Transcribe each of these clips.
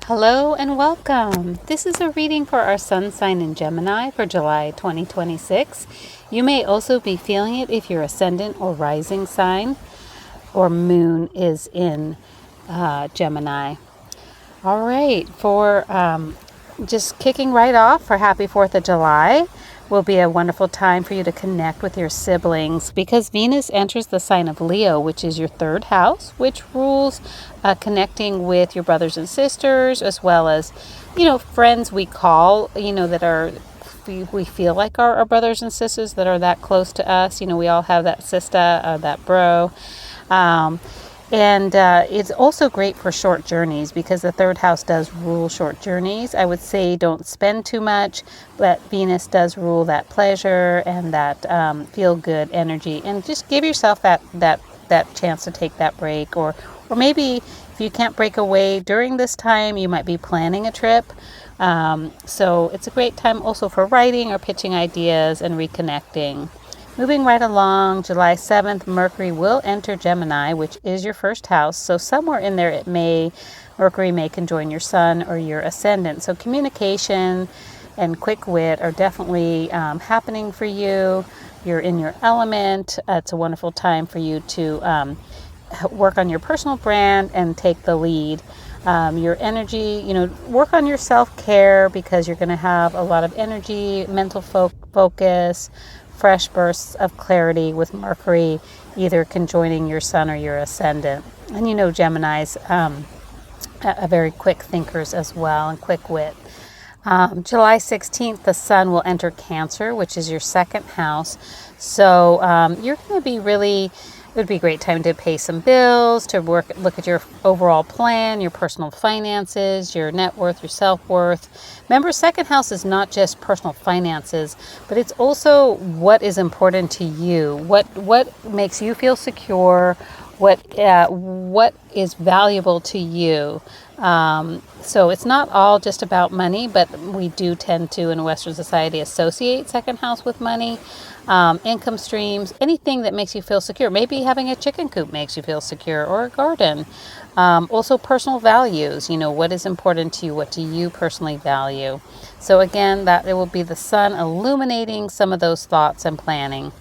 Hello and welcome. This is a reading for our sun sign in Gemini for July 2026. You may also be feeling it if your ascendant or rising sign or moon is in Gemini. All right, for just kicking right off for Happy 4th of July will be a wonderful time for you to connect with your siblings because Venus enters the sign of Leo, which is your third house, which rules connecting with your brothers and sisters, as well as, friends we call, that are, we feel like our brothers and sisters that are that close to us. We all have that sister, that bro. And it's also great for short journeys because the third house does rule short journeys. I would say don't spend too much, but Venus does rule that pleasure and that feel-good energy. And just give yourself that chance to take that break. Or maybe if you can't break away during this time, you might be planning a trip. So it's a great time also for writing or pitching ideas and reconnecting. Moving right along, July 7th, Mercury will enter Gemini, which is your first house. So somewhere in there, Mercury may conjoin your sun or your ascendant. So communication and quick wit are definitely happening for you. You're in your element. It's a wonderful time for you to work on your personal brand and take the lead. Your energy, work on your self-care because you're going to have a lot of energy, mental focus, fresh bursts of clarity with Mercury either conjoining your sun or your ascendant. And Gemini's are very quick thinkers as well and quick wit. July 16th, the sun will enter Cancer, which is your second house. So you're going to be it would be a great time to pay some bills, to look at your overall plan, your personal finances, your net worth, your self-worth. Remember, second house is not just personal finances, but it's also what is important to you, what makes you feel secure, what is valuable to you. So it's not all just about money, but we do tend to, in Western society, associate second house with money. Income streams, anything that makes you feel secure. Maybe having a chicken coop makes you feel secure, or a garden. Also personal values, what is important to you, what do you personally value. So again, that it will be the sun illuminating some of those thoughts and planning.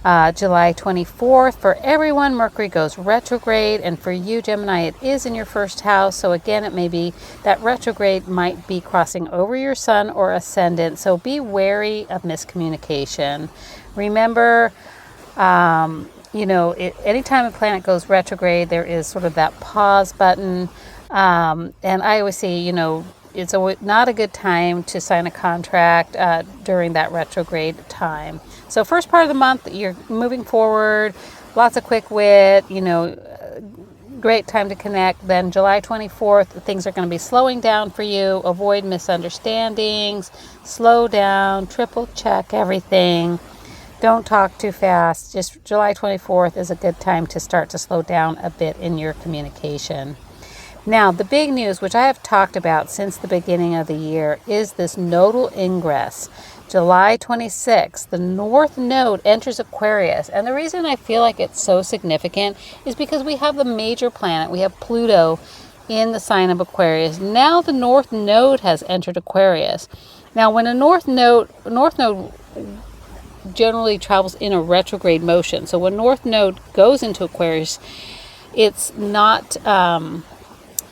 July 24th, for everyone, Mercury goes retrograde, and for you, Gemini, it is in your first house. So again, it may be that retrograde might be crossing over your sun or ascendant. So be wary of miscommunication. Remember, anytime a planet goes retrograde, there is sort of that pause button. And I always say, it's not a good time to sign a contract during that retrograde time. So first part of the month, you're moving forward, lots of quick wit, great time to connect. Then July 24th, things are going to be slowing down for you. Avoid misunderstandings, slow down, triple check everything. Don't talk too fast. Just July 24th is a good time to start to slow down a bit in your communication. Now, the big news, which I have talked about since the beginning of the year, is this nodal ingress. July 26th, the North Node enters Aquarius. And the reason I feel like it's so significant is because we have the major planet, we have Pluto in the sign of Aquarius. Now the North Node has entered Aquarius. Now, when a North Node generally travels in a retrograde motion. So when North Node goes into Aquarius, it's not going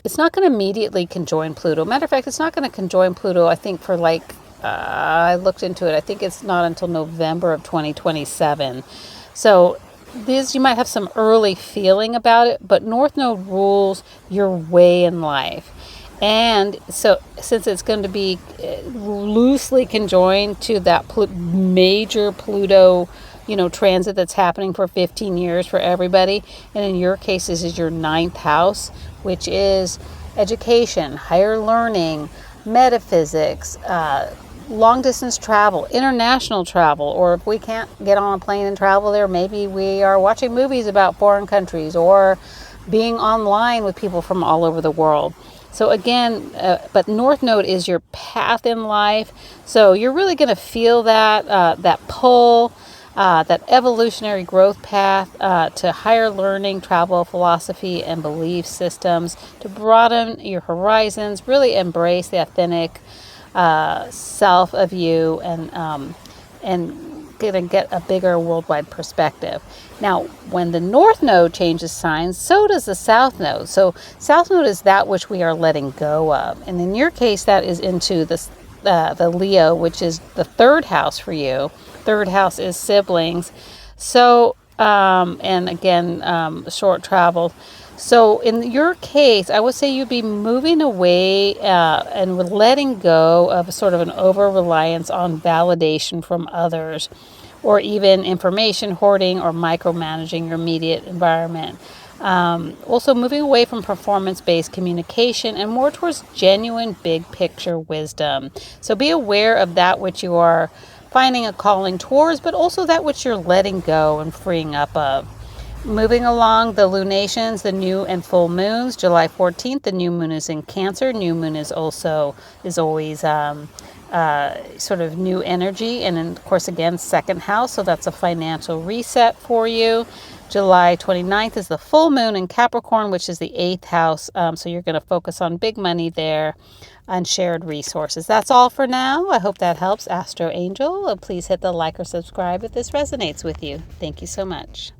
to immediately conjoin Pluto. Matter of fact, it's not going to conjoin Pluto, I think, for I looked into it. I think it's not until November of 2027. So you might have some early feeling about it, but North Node rules your way in life. And so since it's going to be loosely conjoined to that major Pluto, transit that's happening for 15 years for everybody, and in your case, this is your ninth house, which is education, higher learning, metaphysics, long distance travel, international travel, or if we can't get on a plane and travel there, maybe we are watching movies about foreign countries or being online with people from all over the world. So again, but North Node is your path in life. So you're really going to feel that pull. that evolutionary growth path to higher learning, travel, philosophy, and belief systems, to broaden your horizons, really embrace the authentic self of you, and gonna get a bigger worldwide perspective. Now, when the North Node changes signs, so does the South Node. So, South Node is that which we are letting go of, and in your case, that is into the Leo, which is the third house for you. Third house is siblings. So, and again, short travel. So in your case, I would say you'd be moving away and letting go of sort of an over-reliance on validation from others, or even information hoarding or micromanaging your immediate environment. Also moving away from performance-based communication and more towards genuine big picture wisdom. So be aware of that which you are finding a calling towards, but also that which you're letting go and freeing up of. Moving along the lunations, the new and full moons. July 14th, the new moon is in Cancer. New moon is always sort of new energy, and then, of course, again, second house, so that's a financial reset for you. July 29th is the full moon in Capricorn, which is the 8th house, so you're going to focus on big money there and shared resources. That's all for now. I hope that helps, Astro Angel. Please hit the like or subscribe if this resonates with you. Thank you so much.